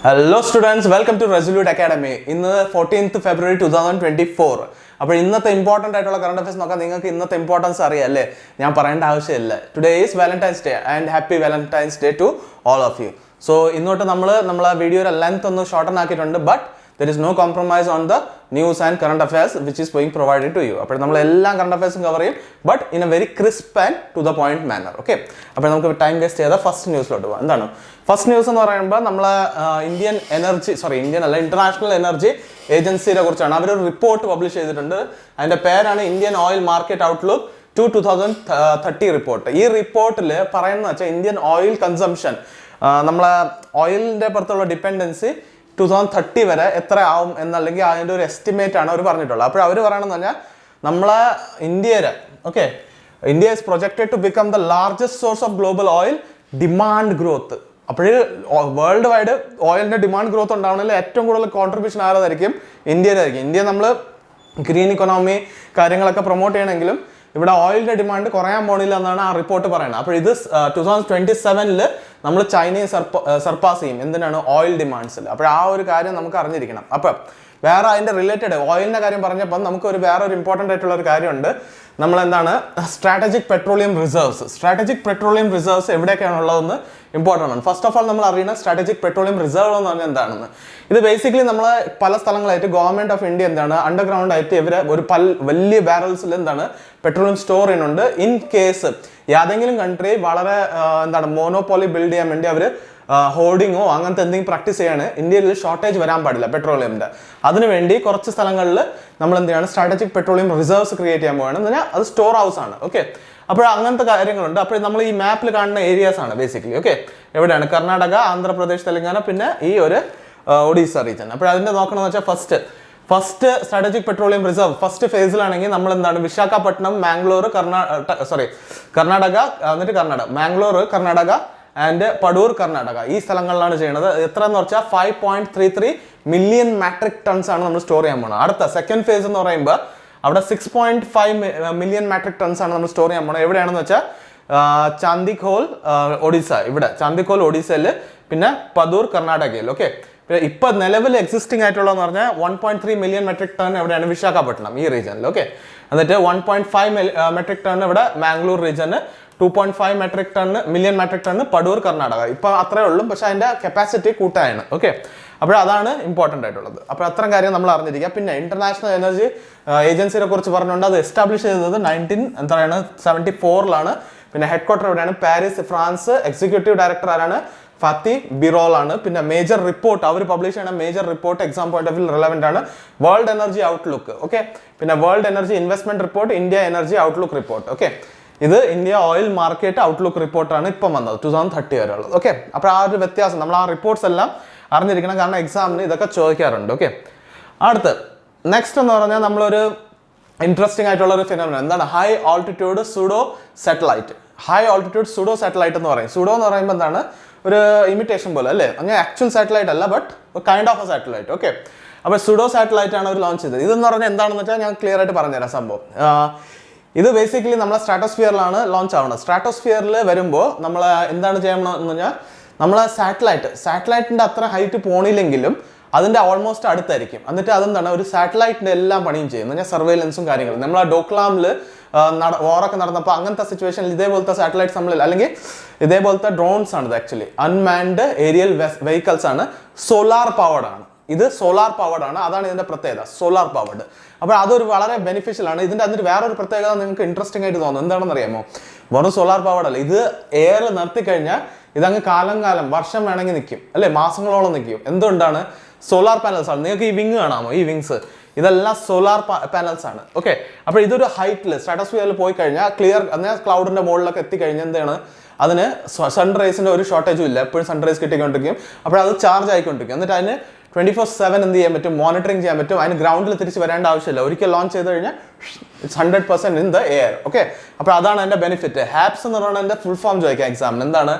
Hello students, welcome to Resolute Academy. In the 14th February 2024. അപ്പോൾ ഇന്നത്തെ important ആയിട്ടുള്ള current affairs നോക്കാൻ നിങ്ങൾക്ക് ഇന്നത്തെ ഇമ്പോർട്ടൻസ് അറിയാമല്ലേ? ഞാൻ പറയേണ്ട ആവശ്യമില്ല. Today is Valentine's day and happy Valentine's day to all of you. So ഇന്നോട്ട് നമ്മളെ വീഡിയോയുടെ ലെങ്ത് ഒന്ന് ഷോർട്ടൺ ആക്കിയിട്ടുണ്ട്. But there is no compromise on the news and current affairs which is being provided to you. അപ്പോൾ നമ്മൾ എല്ലാ current അഫയേഴ്സും cover ചെയ്യും, but in a very crisp and to the point manner. Okay, അപ്പോൾ നമുക്ക് time waste ചെയ്ത first ന്യൂസിലോട്ട് പോകാം. എന്താണ് ഫസ്റ്റ് ന്യൂസ് എന്ന് പറയുമ്പോൾ നമ്മളെ ഇന്റർനാഷണൽ എനർജി ഏജൻസിയെ കുറിച്ചാണ്. അവരൊരു റിപ്പോർട്ട് പബ്ലിഷ് ചെയ്തിട്ടുണ്ട്. അതിൻ്റെ പേരാണ് Indian oil market outlook 2030 report. ഈ റിപ്പോർട്ടിൽ പറയുന്നത് വെച്ചാൽ ഇന്ത്യൻ ഓയിൽ കൺസംഷൻ, നമ്മളെ ഓയിലിൻ്റെ പുറത്തുള്ള ഡിപ്പെൻഡൻസി 2030 വരെ എത്ര ആവും എന്നല്ലെങ്കിൽ അതിൻ്റെ ഒരു എസ്റ്റിമേറ്റ് ആണ് അവർ പറഞ്ഞിട്ടുള്ളത്. അപ്പോൾ അവർ പറയണമെന്ന് പറഞ്ഞാൽ നമ്മളെ India is projected to become the largest source of global oil demand growth. അപ്പോൾ വേൾഡ് വൈഡ് ഓയിലിൻ്റെ ഡിമാൻഡ് ഗ്രോത്ത് ഉണ്ടാവണമെങ്കിൽ ഏറ്റവും കൂടുതൽ കോൺട്രിബ്യൂഷൻ ആരതായിരിക്കും? ഇന്ത്യയിലായിരിക്കും. ഇന്ത്യ നമ്മൾ ഗ്രീൻ ഇക്കോണമി കാര്യങ്ങളൊക്കെ പ്രൊമോട്ട് ചെയ്യണമെങ്കിലും ഇവിടെ ഓയിലിൻ്റെ ഡിമാൻഡ് കുറയാൻ പോണില്ല എന്നാണ് ആ റിപ്പോർട്ട് പറയുന്നത്. അപ്പോൾ ഇത് 2027 നമ്മൾ ചൈനയെ സർപ്പാസ് ചെയ്യും. എന്തിനാണ്? ഓയിൽ ഡിമാൻഡ്സിൽ. അപ്പോൾ ആ ഒരു കാര്യം നമുക്ക് അറിഞ്ഞിരിക്കണം. അപ്പം വേറെ അതിൻ്റെ റിലേറ്റഡ് ഓയിലിൻ്റെ കാര്യം പറഞ്ഞപ്പം നമുക്ക് വേറെ ഇമ്പോർട്ടൻ്റ് ആയിട്ടുള്ള ഒരു കാര്യമുണ്ട്. നമ്മളെന്താണ് സ്ട്രാറ്റജിക് പെട്രോളിയം റിസർവ്സ് എവിടെയൊക്കെയാണ് ഉള്ളതെന്ന് ഇമ്പോർട്ടൻ്റ് ആണ്. ഫസ്റ്റ് ഓഫ് ഓൾ നമ്മൾ അറിയുന്ന സ്ട്രാറ്റജിക് പെട്രോളിയം റിസർവ് എന്ന് പറഞ്ഞാൽ എന്താണെന്ന്. ഇത് ബേസിക്കലി നമ്മൾ പല സ്ഥലങ്ങളായിട്ട് ഗവൺമെന്റ് ഓഫ് ഇന്ത്യ എന്താണ് അണ്ടർഗ്രൗണ്ട് ആയിട്ട് ഇവര് ഒരു വലിയ ബാരൽസിൽ എന്താണ് പെട്രോളിയം സ്റ്റോർ ചെയ്യുന്നുണ്ട്. ഇൻ കേസ് ഏതെങ്കിലും കൺട്രി വളരെ മോണോപോളി ബിൽഡ് ചെയ്യാൻ വേണ്ടി അവർ ഹോർഡിങ്ങോ അങ്ങനത്തെ എന്തെങ്കിലും പ്രാക്ടീസ് ചെയ്യാണ്, ഇന്ത്യയിൽ ഷോർട്ടേജ് വരാൻ പാടില്ല പെട്രോളിയമിൻ്റെ. അതിനുവേണ്ടി കുറച്ച് സ്ഥലങ്ങളിൽ നമ്മൾ എന്ത് ചെയ്യാണ്, സ്ട്രാറ്റജിക് പെട്രോളിയം റിസർവ്സ് ക്രിയേറ്റ് ചെയ്യാൻ പോവുകയാണ്. എന്ന് പറഞ്ഞാൽ അത് സ്റ്റോർ ഹൗസ് ആണ്. ഓക്കെ, അപ്പോൾ അങ്ങനത്തെ കാര്യങ്ങളുണ്ട്. അപ്പോൾ നമ്മൾ ഈ മാപ്പിൽ കാണുന്ന ഏരിയാസ് ആണ് ബേസിക്കലി. ഓക്കെ, എവിടെയാണ്? കർണാടക, ആന്ധ്രാപ്രദേശ്, തെലങ്കാന, പിന്നെ ഈ ഒരു ഒഡീസ റീജൻ. അപ്പോൾ അതിൻ്റെ നോക്കണമെന്ന് വെച്ചാൽ first strategic petroleum reserve first ഫേസിലാണെങ്കിൽ നമ്മൾ എന്താണ് വിശാഖപട്ടണം, മാംഗ്ലൂർ, കർണാടക, മാംഗ്ലൂർ, കർണാടക ആൻഡ് പടൂർ, കർണാടക, ഈ സ്ഥലങ്ങളിലാണ് ചെയ്യുന്നത്. എത്ര എന്ന് വെച്ചാൽ 5.33 മില്യൺ മെട്രിക് ടൺസ് ആണ് നമ്മൾ സ്റ്റോർ ചെയ്യാൻ പോകുന്നത്. അടുത്ത സെക്കൻഡ് ഫേസ് എന്ന് പറയുമ്പോൾ അവിടെ 6.5 മില്യൺ മെട്രിക് ടൺസ് ആണ് നമ്മൾ സ്റ്റോർ ചെയ്യാൻ പോകുന്നത്. എവിടെയാണെന്ന് വെച്ചാൽ ചാന്ദിഖോൽ, ഒഡീസ. ഇവിടെ ചാന്ദിഖോൽ ഒഡീസയിൽ, പിന്നെ പദൂർ, കർണാടകയിൽ. ഓക്കെ, ഇപ്പൊ നിലവിൽ എക്സിസ്റ്റിംഗ് ആയിട്ടുള്ളതെന്ന് പറഞ്ഞാൽ 1.3 മില്യൺ മെട്രിക് ടൺ എവിടെയാണ്? വിശാഖപട്ടണം, ഈ റീജനിൽ. ഓക്കെ, എന്നിട്ട് 1.5 മെട്രിക് ടൺ ഇവിടെ Mangalore region, 2.5 million metric ton Padur, Karnataka. ഇപ്പൊ അത്രേ ഉള്ളൂ, പക്ഷെ അതിന്റെ കപ്പാസിറ്റി കൂട്ടായാണ്. ഓക്കെ, അപ്പോൾ അതാണ് ഇമ്പോർട്ടൻ്റ് ആയിട്ടുള്ളത്. അപ്പോൾ അത്രയും കാര്യം നമ്മൾ അറിഞ്ഞിരിക്കുക. പിന്നെ ഇന്റർനാഷണൽ എനർജി ഏജൻസിയെ കുറിച്ച് പറഞ്ഞുകൊണ്ട് അത് എസ്റ്റാബ്ലിഷ് ചെയ്തത് 1974 പിന്നെ ഹെഡ് ക്വാർട്ടർ എവിടെയാണ്? Paris, France. എക്സിക്യൂട്ടീവ് ഡയറക്ടർ ആരാണ്? ഫാത്തി ബിറോൾ ആണ്. പിന്നെ മേജർ റിപ്പോർട്ട് അവർ പബ്ലിഷ് ചെയ്യണ major report exam point of view relevant ആണ്. World energy outlook. ഓക്കെ, പിന്നെ world energy investment report, India energy outlook report. Okay, ഇത് India oil market outlook റിപ്പോർട്ടാണ് ഇപ്പം വന്നത് 2030 വരെ ഉള്ളത്. ഓക്കെ, അപ്പോൾ ആ ഒരു വ്യത്യാസം നമ്മൾ ആ റിപ്പോർട്ട്സ് എല്ലാം അറിഞ്ഞിരിക്കണം, കാരണം എക്സാമിന് ഇതൊക്കെ ചോദിക്കാറുണ്ട്. ഓക്കെ, അടുത്ത് നെക്സ്റ്റ് എന്ന് പറഞ്ഞാൽ നമ്മളൊരു ഇൻട്രസ്റ്റിംഗ് ആയിട്ടുള്ള ഒരു ഫിനോമിനൻ എന്താണ്? High altitude sudo satellite. High altitude sudo satellite എന്ന് പറയും. സുഡോ എന്ന് പറയുമ്പോൾ എന്താണ്? ഒരു ഇമിറ്റേഷൻ പോലെ അല്ലേ, അങ്ങനെ ആക്ച്വൽ സാറ്റലൈറ്റ് അല്ല, but kind of A satellite. Okay, അപ്പോൾ സുഡോ സാറ്റലൈറ്റ് ആണ് അവർ ലോഞ്ച് ചെയ്തത്. ഇതെന്ന് പറഞ്ഞാൽ എന്താണെന്ന് വെച്ചാൽ ഞാൻ ക്ലിയർ ആയിട്ട് പറഞ്ഞുതരാം സംഭവം. ഇത് ബേസിക്കലി നമ്മളെ സ്ട്രാറ്റോസ്ഫിയറിലാണ് ലോഞ്ച് ആവുന്നത്. സ്ട്രാറ്റോസ്ഫിയറിൽ വരുമ്പോൾ നമ്മൾ എന്താണ് ചെയ്യണമെന്ന് പറഞ്ഞാൽ നമ്മളെ സാറ്റലൈറ്റിൻ്റെ അത്ര ഹൈറ്റ് പോണില്ലെങ്കിലും അതിൻ്റെ ഓൾമോസ്റ്റ് അടുത്തായിരിക്കും. എന്നിട്ട് അതെന്താണ് ഒരു സാറ്റലൈറ്റിൻ്റെ എല്ലാം പണിയും ചെയ്യും. എന്ന് പറഞ്ഞാൽ സർവൈലൻസും കാര്യങ്ങളും. നമ്മൾ ആ ഡോക്ലാമിൽ വാറൊക്കെ നടന്നപ്പോൾ അങ്ങനത്തെ സിറ്റുവേഷനിൽ ഇതേപോലത്തെ സാറ്റലൈറ്റ്സ് നമ്മളിൽ, അല്ലെങ്കിൽ ഇതേപോലത്തെ ഡ്രോൺസ് ആണ്. ഇത് ആക്ച്വലി അൺമാൻഡ് ഏരിയൽ വെഹിക്കിൾസ് ആണ്. സോളാർ പവർഡ് ആണ്. ഇത് സോളാർ പവർഡ് ആണ്. അതാണ് ഇതിന്റെ പ്രത്യേകത, സോളാർ പവർഡ്. അപ്പോൾ അതൊരു വളരെ ബെനിഫിഷ്യൽ ആണ്. ഇതിന്റെ അതിന് വേറൊരു പ്രത്യേകത നിങ്ങൾക്ക് ഇൻട്രസ്റ്റിംഗ് ആയിട്ട് തോന്നും. എന്താണെന്ന് അറിയാമോ? വെറും സോളാർ പവർഡ് അല്ല, ഇത് എയറിൽ നിർത്തി കഴിഞ്ഞാൽ ഇതങ്ങ് കാലം വർഷം വേണമെങ്കിൽ നിൽക്കും, അല്ലെ, മാസങ്ങളോളം നിൽക്കും. എന്തുകൊണ്ടാണ്? സോളാർ പാനൽസ് ആണ്. നിങ്ങൾക്ക് ഈ വിങ് കാണാമോ? ഈ വിങ്സ് ഇതെല്ലാം സോളാർ പാനൽസ് ആണ്. ഓക്കെ, അപ്പോൾ ഇതൊരു ഹൈറ്റിൽ സ്ട്രാറ്റോസ്ഫിയറിൽ പോയി കഴിഞ്ഞാൽ ക്ലിയർ എന്നാൽ ക്ലൗഡിന്റെ മുകളിലൊക്കെ എത്തിക്കഴിഞ്ഞാൽ എന്താണ്? അതിന് സൺറൈസിന്റെ ഒരു ഷോർട്ടേജും ഇല്ല, എപ്പോഴും സൺറൈസ് കിട്ടിക്കൊണ്ടിരിക്കും. അപ്പോൾ അത് ചാർജ് ആയിക്കൊണ്ടിരിക്കും. എന്നിട്ട് അതിന് 24/7 എന്ത് ചെയ്യാൻ പറ്റും? മോണിറ്ററിങ് ചെയ്യാൻ പറ്റും. അതിന് ഗ്രൗണ്ടിൽ തിരിച്ച് വരേണ്ട ആവശ്യമില്ല. ഒരിക്കൽ ലോഞ്ച് ചെയ്ത് കഴിഞ്ഞാൽ 100% ഇൻ ദ എയർ. ഓക്കെ, അപ്പോൾ അതാണ് അതിന്റെ ബെനിഫിറ്റ്. ഹാപ്സ് എന്ന് പറയുന്നത് എൻ്റെ ഫുൾ ഫോം ചോദിക്കാം എക്സാമിന്. എന്താണ്?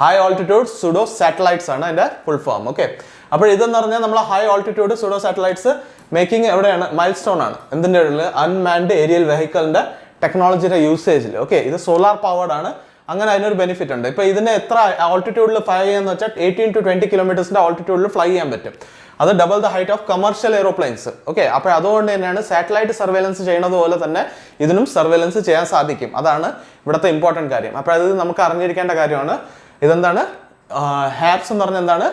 ഹൈ ആൾട്ടിറ്റ്യൂഡ് സുഡോ സാറ്റലൈറ്റ്സ് ആണ് അതിന്റെ ഫുൾ ഫോം. ഓക്കെ, അപ്പോൾ ഇതെന്ന് പറഞ്ഞാൽ നമ്മൾ high altitude sudo satellites making എവിടെയാണ്? മൈൽ സ്റ്റോൺ ആണ്. എന്തിൻ്റെ ഉള്ളിൽ? അൺമാൻഡ് ഏരിയൽ വെഹിക്കിളിന്റെ ടെക്നോളജിയുടെ യൂസേജിൽ. ഓക്കെ, ഇത് സോളാർ പവർഡ് ആണ്. അങ്ങനെ അതിനൊരു ബെനിഫിറ്റ് ഉണ്ട്. ഇപ്പോൾ ഇതിന് എത്ര ആൾട്ടിറ്റ്യൂഡിൽ ഫ്ലൈ ചെയ്യാന്ന് വെച്ചാൽ 18 to 20 കിലോമീറ്റേഴ്സിന്റെ ആൾട്ടിറ്റ്യൂഡിൽ ഫ്ലൈ ചെയ്യാൻ പറ്റും. അത് double the height of commercial aeroplanes. Okay, അപ്പോൾ അതുകൊണ്ട് തന്നെയാണ് സാറ്റലൈറ്റ് സർവേലൻസ് ചെയ്യുന്നത് പോലെ തന്നെ ഇതിനും സർവേലൻസ് ചെയ്യാൻ സാധിക്കും. അതാണ് ഇവിടുത്തെ ഇമ്പോർട്ടൻറ്റ് കാര്യം. അപ്പോൾ അത് നമുക്ക് അറിഞ്ഞിരിക്കേണ്ട കാര്യമാണ്. ഇതെന്താണ് ഹാപ്സ് എന്ന് പറഞ്ഞാൽ എന്താണ്?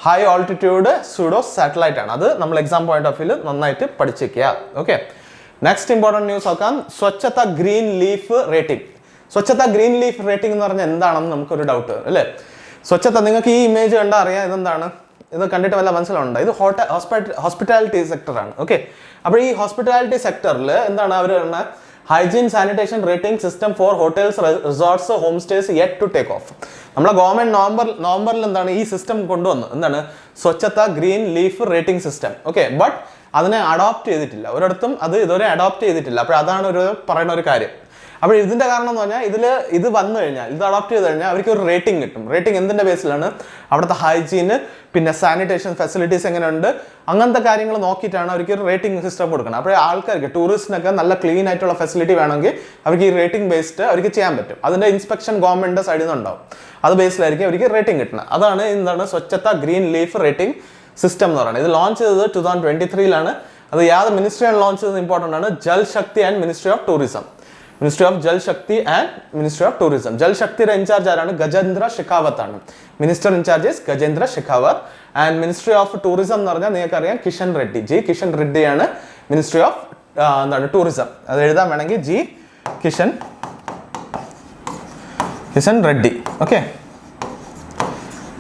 ഹൈ ഓൾട്ടിറ്റ്യൂഡ് സ്യൂഡോ സാറ്റലൈറ്റ് ആണ്. അത് നമ്മൾ എക്സാം പോയിന്റ് ഓഫ് വ്യൂ നന്നായിട്ട് പഠിച്ചിരിക്കുക. ഓക്കെ, നെക്സ്റ്റ് ഇമ്പോർട്ടൻറ്റ് ന്യൂസ് നോക്കാം. സ്വച്ഛത ഗ്രീൻ ലീഫ് റേറ്റിംഗ്. സ്വച്ഛത ഗ്രീൻ ലീഫ് റേറ്റിംഗ് എന്ന് പറഞ്ഞാൽ എന്താണെന്ന് നമുക്കൊരു ഡൗട്ട് അല്ലേ? സ്വച്ഛത, നിങ്ങൾക്ക് ഈ ഇമേജ് കണ്ടാൽ അറിയാം ഇതെന്താണ്. ഇത് കണ്ടിട്ട് വല്ല മനസ്സിലുണ്ടോ? ഇത് ഹോസ്പിറ്റാലിറ്റി സെക്ടറാണ്. ഓക്കെ, അപ്പോൾ ഈ ഹോസ്പിറ്റാലിറ്റി സെക്ടറിൽ എന്താണ് അവർ പറഞ്ഞാൽ? Hygiene sanitation rating system for hotels, resorts, home stays yet to take off. നമ്മളെ ഗവൺമെന്റ് നവംബറിൽ എന്താണ് ഈ സിസ്റ്റം കൊണ്ടുവന്നു? എന്താണ്? Swachhata green leaf rating system. Okay, but അതിനെ അഡോപ്റ്റ് ചെയ്തിട്ടില്ല. ഒരിടത്തും അത് ഇതുവരെ അഡോപ്റ്റ് ചെയ്തിട്ടില്ല. അപ്പോൾ അതാണ് പറയുന്ന ഒരു കാര്യം. അപ്പോൾ ഇതിന്റെ കാരണം എന്ന് പറഞ്ഞാൽ ഇത് വന്നു കഴിഞ്ഞാൽ, ഇത് അഡോപ്റ്റ് ചെയ്ത് കഴിഞ്ഞാൽ അവർക്ക് ഒരു റേറ്റിംഗ് കിട്ടും. റേറ്റിംഗ് എന്തിന്റെ ബേസിലാണ്? അവിടുത്തെ ഹൈജീന്, പിന്നെ സാനിറ്റേഷൻ ഫെസിലിറ്റീസ് എങ്ങനെയുണ്ട്, അങ്ങനത്തെ കാര്യങ്ങൾ നോക്കിയിട്ടാണ് അവർക്ക് ഒരു റേറ്റിംഗ് സിസ്റ്റം കൊടുക്കണം. അപ്പോൾ ആൾക്കാർക്ക്, ടൂറിസ്റ്റിനൊക്കെ നല്ല ക്ലീൻ ആയിട്ടുള്ള ഫെസിലിറ്റി വേണമെങ്കിൽ അവർക്ക് ഈ റേറ്റിംഗ് ബേസ്ഡ് അവർക്ക് ചെയ്യാൻ പറ്റും. അതിന്റെ ഇൻസ്പെക്ഷൻ ഗവൺമെന്റിന്റെ സൈഡിൽ നിന്നുണ്ടാവും. അത് ബേസിലായിരിക്കും അവർക്ക് റേറ്റിംഗ് കിട്ടുന്നത്. അതാണ് എന്താണ് Swachhata green leaf rating system എന്ന് പറയുന്നത്. ഇത് ലോഞ്ച് ചെയ്തത് 2023 അത് യാത് മിനിസ്ട്രിയാണ് ലോഞ്ച് ചെയ്തത് ഇമ്പോർട്ടൻ്റ് ആണ്. Jal Shakti and ministry of tourism. Ministry of Jal Shakti and ministry of tourism. Jal ശക്തിയുടെ ഇൻചാർജ് ആരാണ്? ഗജേന്ദ്ര ഷെഖാവത്ത് ആണ്. Minister incharge Gajendra Shekhawat. And ministry of tourism എന്ന് പറഞ്ഞാൽ നിങ്ങൾക്കറിയാം കിഷൻ റെഡ്ഡി. ജി കിഷൻ റെഡ്ഡിയാണ് മിനിസ്ട്രി ഓഫ് എന്താണ് ടൂറിസം. അത് എഴുതാൻ വേണമെങ്കിൽ ജി കിഷൻ റെഡ്ഡി. ഓക്കെ,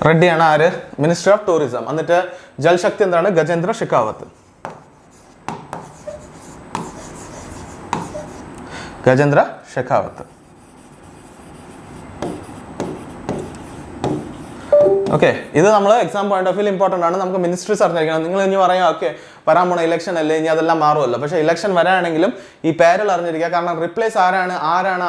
റെഡ്ഡിയാണ് ആര്? Ministry of tourism. എന്നിട്ട് ജൽശക്തി എന്താണ്? ഗജേന്ദ്ര ഷെഖാവത്ത്. ഗജേന്ദ്ര ഷെഖാവത്ത്. ഓക്കെ, ഇത് നമ്മൾ exam point of view important ആണ്. നമുക്ക് മിനിസ്ട്രീസ് അറിഞ്ഞിരിക്കണം. നിങ്ങൾ ഇനി പറയാം ഓക്കെ വരാൻ പോണ ഇലക്ഷൻ അല്ലേ, ഇനി അതെല്ലാം മാറുമല്ലോ. പക്ഷേ ഇലക്ഷൻ വരാണെങ്കിലും ഈ പേരുകൾ അറിഞ്ഞിരിക്കുക. കാരണം റിപ്ലേസ്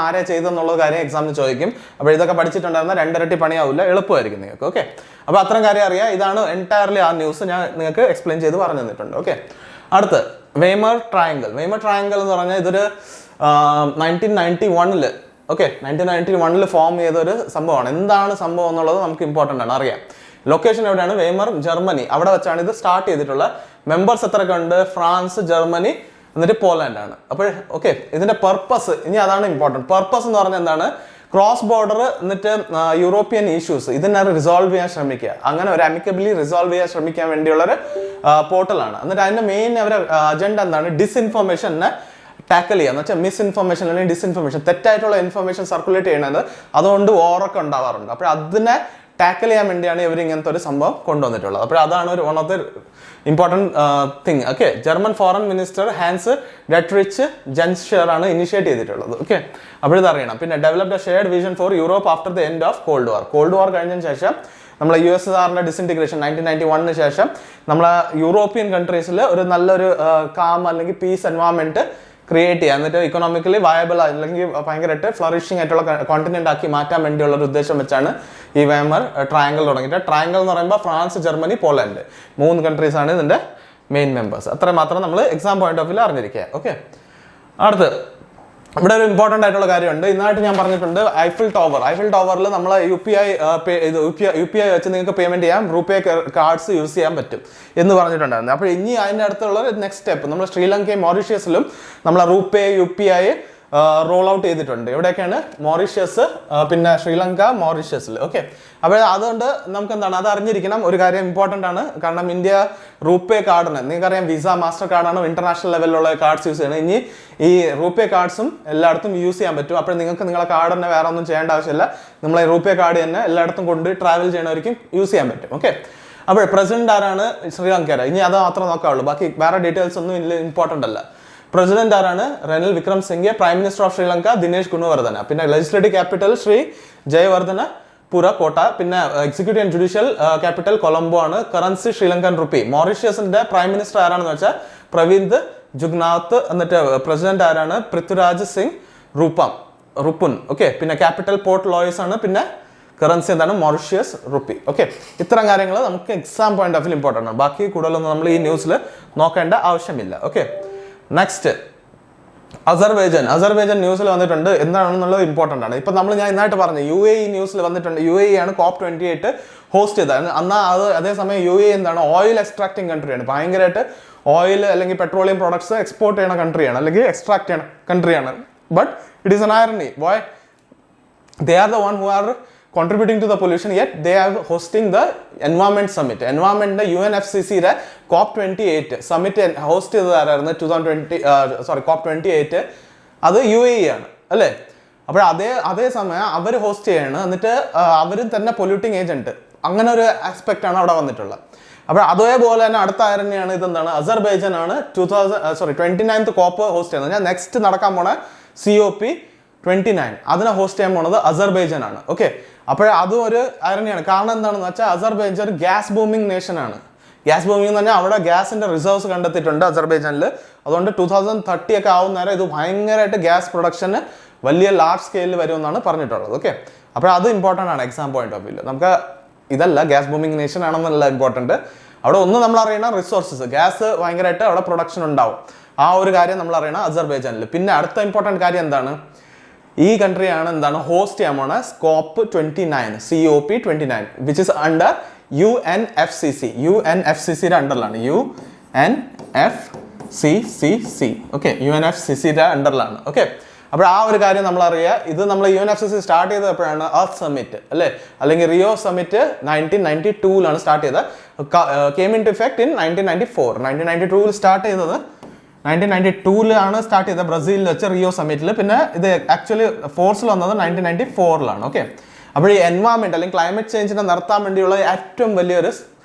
ആരെ ചെയ്തെന്നുള്ള കാര്യം എക്സാമിന് ചോദിക്കും. അപ്പോൾ ഇതൊക്കെ പഠിച്ചിട്ടുണ്ടായിരുന്ന 2 ഇരട്ടി പണിയാവില്ല, എളുപ്പമായിരിക്കും നിങ്ങൾക്ക്. ഓക്കെ, അപ്പോൾ അത്രയും കാര്യം അറിയാം. ഇതാണ് എൻറ്റയർലി ആ ന്യൂസ് ഞാൻ നിങ്ങൾക്ക് എക്സ്പ്ലെയിൻ ചെയ്ത് പറഞ്ഞു തന്നിട്ടുണ്ട്. ഓക്കെ, അടുത്ത് വെയ്മർ ട്രയാങ്കിൾ. വെയ്മർ ട്രയാങ്കിൾ എന്ന് പറഞ്ഞാൽ ഇതൊരു 1991 ഓക്കെ 1991 ഫോം ചെയ്തൊരു സംഭവമാണ്. എന്താണ് സംഭവം എന്നുള്ളത് നമുക്ക് ഇമ്പോർട്ടൻ്റ് ആണ് അറിയാം. ലൊക്കേഷൻ എവിടെയാണ്? Weimar, Germany. അവിടെ വെച്ചാണ് ഇത് സ്റ്റാർട്ട് ചെയ്തിട്ടുള്ള. മെമ്പേഴ്സ് എത്രയൊക്കെ ഉണ്ട്? ഫ്രാൻസ്, ജർമ്മനി, എന്നിട്ട് പോളണ്ട് ആണ്. അപ്പോൾ ഓക്കെ, ഇതിന്റെ പർപ്പസ് ഇനി അതാണ് ഇമ്പോർട്ടൻറ്റ്. പർപ്പസ് എന്ന് പറഞ്ഞാൽ എന്താണ്? ക്രോസ് ബോർഡർ എന്നിട്ട് യൂറോപ്യൻ ഇഷ്യൂസ് ഇതിനെ റിസോൾവ് ചെയ്യാൻ ശ്രമിക്കുക. അങ്ങനെ ഒരു അമിക്കബിളി റിസോൾവ് ചെയ്യാൻ ശ്രമിക്കാൻ വേണ്ടിയുള്ളൊരു പോർട്ടലാണ്. എന്നിട്ട് അതിന്റെ മെയിൻ അവരുടെ അജണ്ട എന്താണ്? ഡിസ്ഇൻഫർമേഷനെ ടാക്കിൾ ചെയ്യുക എന്ന് വെച്ചാൽ മിസ്ഇൻഫർമേഷൻ അല്ലെങ്കിൽ ഡിസ്ഇൻഫർമേഷൻ, തെറ്റായിട്ടുള്ള ഇൻഫർമേഷൻ സർക്കുലേറ്റ് ചെയ്യുന്നത്. അതുകൊണ്ട് വാറൊക്കെ ഉണ്ടാവാറുണ്ട്. അപ്പോൾ അതിനെ ടാക്കിൾ ചെയ്യാൻ വേണ്ടിയാണ് ഇവർ ഇങ്ങനത്തെ ഒരു സംഭവം കൊണ്ടുവന്നിട്ടുള്ളത്. അപ്പോൾ അതാണ് ഒരു one of the important thing. Okay, German foreign minister Hans Dietrich Genscher ആണ് ഇനിഷ്യേറ്റ് ചെയ്തിട്ടുള്ളത്. ഓക്കെ, അപ്പോൾ ഇത് അറിയണം. പിന്നെ developed a shared vision for Europe after the end of cold war. Cold war കഴിഞ്ഞതിന് ശേഷം നമ്മളെ USSRന്റെ ഡിസിൻറ്റിഗ്രേഷൻ 1991 ശേഷം നമ്മളെ യൂറോപ്യൻ കൺട്രീസിൽ ഒരു നല്ലൊരു കാം അല്ലെങ്കിൽ പീസ് എൻവയോൺമെന്റ് ക്രിയേറ്റ് ചെയ്യുക. എന്നിട്ട് ഇക്കണോമിക്കലി വയബിൾ അല്ലെങ്കിൽ ഭയങ്കരമായിട്ട് ഫ്ലറിഷിംഗ് ആയിട്ടുള്ള കോണ്ടിനെന്റ് ആക്കി മാറ്റാൻ വേണ്ടിയുള്ള ഒരു ഉദ്ദേശം വെച്ചാണ് ഈ വെയ്മർ ട്രയാങ്കിൾ തുടങ്ങിയിട്ട്. ട്രയാങ്കിൾ എന്ന് പറയുമ്പോൾ ഫ്രാൻസ്, ജർമ്മനി, പോളണ്ട് 3 കൺട്രീസ് ആണ് ഇതിന്റെ മെയിൻ മെമ്പേഴ്സ്. അത്ര മാത്രം നമ്മൾ എക്സാം പോയിന്റ് ഓഫ് വ്യൂ അറിഞ്ഞിരിക്കുക. ഓക്കെ, അടുത്ത് ഇവിടെ ഒരു ഇമ്പോർട്ടൻ്റ് ആയിട്ടുള്ള കാര്യമുണ്ട്. ഇന്നായിട്ട് ഞാൻ പറഞ്ഞിട്ടുണ്ട് ഐഫിൽ ടവറിൽ നമ്മൾ UPI വെച്ച് നിങ്ങൾക്ക് പേയ്മെന്റ് ചെയ്യാം, റൂപേ കാർഡ്സ് യൂസ് ചെയ്യാൻ പറ്റും എന്ന് പറഞ്ഞിട്ടുണ്ടായിരുന്നു. അപ്പോൾ ഇനി അതിൻ്റെ അടുത്തുള്ള നെക്സ്റ്റ് സ്റ്റെപ്പ് നമ്മൾ ശ്രീലങ്കയും മൗറീഷ്യസിലും നമ്മൾ റൂപേ UPI റോൾ ഔട്ട് ചെയ്തിട്ടുണ്ട്. എവിടെയൊക്കെയാണ്? മൗറീഷ്യസ്, പിന്നെ ശ്രീലങ്ക, മൗറീഷ്യസിൽ. ഓക്കെ, അപ്പോൾ അതുകൊണ്ട് നമുക്ക് എന്താണ് അത് അറിഞ്ഞിരിക്കണം. ഒരു കാര്യം ഇമ്പോർട്ടൻ്റ് ആണ്. കാരണം ഇന്ത്യ റൂപേ കാർഡിന് നിങ്ങൾക്കറിയാം വിസ, മാസ്റ്റർ കാർഡാണ് ഇന്റർനാഷണൽ ലെവലിലുള്ള കാർഡ്സ് യൂസ് ചെയ്യുന്നത്. ഇനി ഈ റൂപേ കാർഡ്സും എല്ലായിടത്തും യൂസ് ചെയ്യാൻ പറ്റും. അപ്പോൾ നിങ്ങൾക്ക് നിങ്ങളെ കാർഡ് തന്നെ വേറെ ഒന്നും ചെയ്യേണ്ട ആവശ്യമില്ല. നമ്മളെ റൂപേ കാർഡ് തന്നെ എല്ലായിടത്തും കൊണ്ട് ട്രാവൽ ചെയ്യണവർക്കും യൂസ് ചെയ്യാൻ പറ്റും. ഓക്കെ, അപ്പോൾ പ്രസിഡന്റ് ആരാണ്? ശ്രീലങ്കയുടെ. ഇനി അത് മാത്രം നോക്കാവുള്ളൂ, ബാക്കി വേറെ ഡീറ്റെയിൽസ് ഒന്നും ഇമ്പോർട്ടൻ്റ് അല്ല. പ്രസിഡന്റ് ആരാണ്? Ranil Wickremesinghe. Prime minister of Sri Lanka Dinesh Gunawardena. പിന്നെ legislative capital Sri Jayawardenepura Kotte. പിന്നെ executive and judicial capital Colombo ആണ്. Currency Sri Lankan rupee. മൗറീഷ്യസിന്റെ പ്രൈം മിനിസ്റ്റർ ആരാണെന്ന് വെച്ചാൽ പ്രവിന്ദ് ജുഗ്നാത്ത്. എന്നിട്ട് പ്രസിഡന്റ് ആരാണ്? പൃഥ്വിരാജ് സിംഗ് റുപ്പുൻ. ഓക്കെ, പിന്നെ ക്യാപിറ്റൽ പോർട്ട് ലോയിസ് ആണ്. പിന്നെ കറൻസി എന്താണ്? Mauritius rupee. ഓക്കെ, ഇത്തരം കാര്യങ്ങൾ നമുക്ക് exam point of view important ആണ്. ബാക്കി കൂടുതലൊന്നും നമ്മൾ ഈ ന്യൂസിൽ നോക്കേണ്ട ആവശ്യമില്ല. ഓക്കെ, നെക്സ്റ്റ് അസർബൈജാൻ ന്യൂസിൽ വന്നിട്ടുണ്ട്, എന്താണെന്നുള്ളത് ഇമ്പോർട്ടൻ്റ് ആണ്. ഇപ്പം ഞാൻ ഇന്നായിട്ട് പറഞ്ഞു UAE ന്യൂസിൽ വന്നിട്ടുണ്ട്. UAE ആണ് COP28 ഹോസ്റ്റ് ചെയ്തത്. അത് അതേസമയം UAE എന്താണ്, ഓയിൽ എക്സ്ട്രാക്ടിങ് കൺട്രിയാണ്. ഭയങ്കരമായിട്ട് ഓയിൽ അല്ലെങ്കിൽ പെട്രോളിയം പ്രോഡക്ട്സ് എക്സ്പോർട്ട് ചെയ്യുന്ന കൺട്രിയാണ്, അല്ലെങ്കിൽ എക്സ്ട്രാക്ട് ചെയ്യുന്ന കൺട്രിയാണ്. But it is an irony. Why? They are the one who are contributing to the pollution, yet they are hosting the environment summit. Environment UNFCC COP28 summit host ചെയ്തതായിരുന്നു COP28 അത് UAE ആണ് അല്ലേ. അപ്പോൾ അതേ സമയം അവർ host ചെയ്യാണ്, എന്നിട്ട് അവരും തന്നെ പൊല്യൂട്ടിങ് ഏജന്റ്, അങ്ങനെ ഒരു ആസ്പെക്റ്റ് ആണ് അവിടെ വന്നിട്ടുള്ളത്. അപ്പോൾ അതേപോലെ തന്നെ അടുത്ത ആരനെയാണ് ഇതെന്താണ്, അസർബൈജാൻ ആണ് 29th COP ഹോസ്റ്റ് ചെയ്യുന്നത്. ഞാൻ നെക്സ്റ്റ് നടക്കാൻ പോണ COP29 അതിനെ ഹോസ്റ്റ് ചെയ്യാൻ പോണത് അസർബൈജാൻ ആണ്. ഓക്കെ, അപ്പോൾ അതും ഒരു ആരനെയാണ്. കാരണം എന്താണെന്ന് വെച്ചാൽ അസർബൈജാൻ ഗ്യാസ് ബൂമിംഗ് നേഷൻ ആണ്. ഗ്യാസ് ബൂമിംഗ് എന്ന് പറഞ്ഞാൽ അവിടെ ഗ്യാസിന്റെ റിസർവ്സ് കണ്ടെത്തിയിട്ടുണ്ട് അസർബൈജാനിൽ. അതുകൊണ്ട് 2030 ഒക്കെ ആവുന്ന നേരം ഇത് ഭയങ്കരമായിട്ട് ഗ്യാസ് പ്രൊഡക്ഷന് വലിയ ലാർജ് സ്കെയിലിൽ വരുമെന്നാണ് പറഞ്ഞിട്ടുള്ളത്. ഓക്കെ, അപ്പോൾ അത് ഇമ്പോർട്ടൻ്റ് ആണ് എക്സാം പോയിന്റ് ഓഫ് വ്യൂ. നമുക്ക് ഇതല്ല ഗ്യാസ് ബൂമിംഗ് നേഷൻ ആണെന്നല്ല ഇമ്പോർട്ടൻറ്റ്. അവിടെ ഒന്ന് നമ്മൾ അറിയണം റിസോഴ്സസ്, ഗ്യാസ് ഭയങ്കരമായിട്ട് അവിടെ പ്രൊഡക്ഷൻ ഉണ്ടാവും. ആ ഒരു കാര്യം നമ്മൾ അറിയണം അസർബൈജാനിൽ. പിന്നെ അടുത്ത ഇമ്പോർട്ടൻറ്റ് കാര്യം എന്താണ്, ഈ കൺട്രിയാണ് എന്താണ് ഹോസ്റ്റ് ചെയ്യാൻ പോണ COP29 which is under UNFCC. UNFCCയുടെ അണ്ടറിലാണ്, UNFCCC. ഓക്കെ, UNFCCയുടെ അണ്ടറിലാണ്. ഓക്കെ, അപ്പോൾ ആ ഒരു കാര്യം നമ്മൾ അറിയുക. ഇത് നമ്മൾ UNFCC സ്റ്റാർട്ട് ചെയ്തത് എപ്പോഴാണ്, എർത്ത് സമ്മിറ്റ് അല്ലേ, അല്ലെങ്കിൽ റിയോ സമ്മിറ്റ് 1992 സ്റ്റാർട്ട് ചെയ്തത്. Came into effect in 1992 start ചെയ്തത്. 1992 സ്റ്റാർട്ട് ചെയ്തത് ബ്രസീലിൽ വെച്ച് റിയോ സമ്മിറ്റിൽ. പിന്നെ ഇത് ആക്ച്വലി ഫോഴ്സിൽ വന്നത് 1994 ഓക്കെ, അപ്പോൾ ഈ എൻവയൺമെന്റ് അല്ലെങ്കിൽ ക്ലൈമറ്റ് ചേഞ്ചിനെ നിർത്താൻ വേണ്ടിയുള്ള ഏറ്റവും വലിയൊരു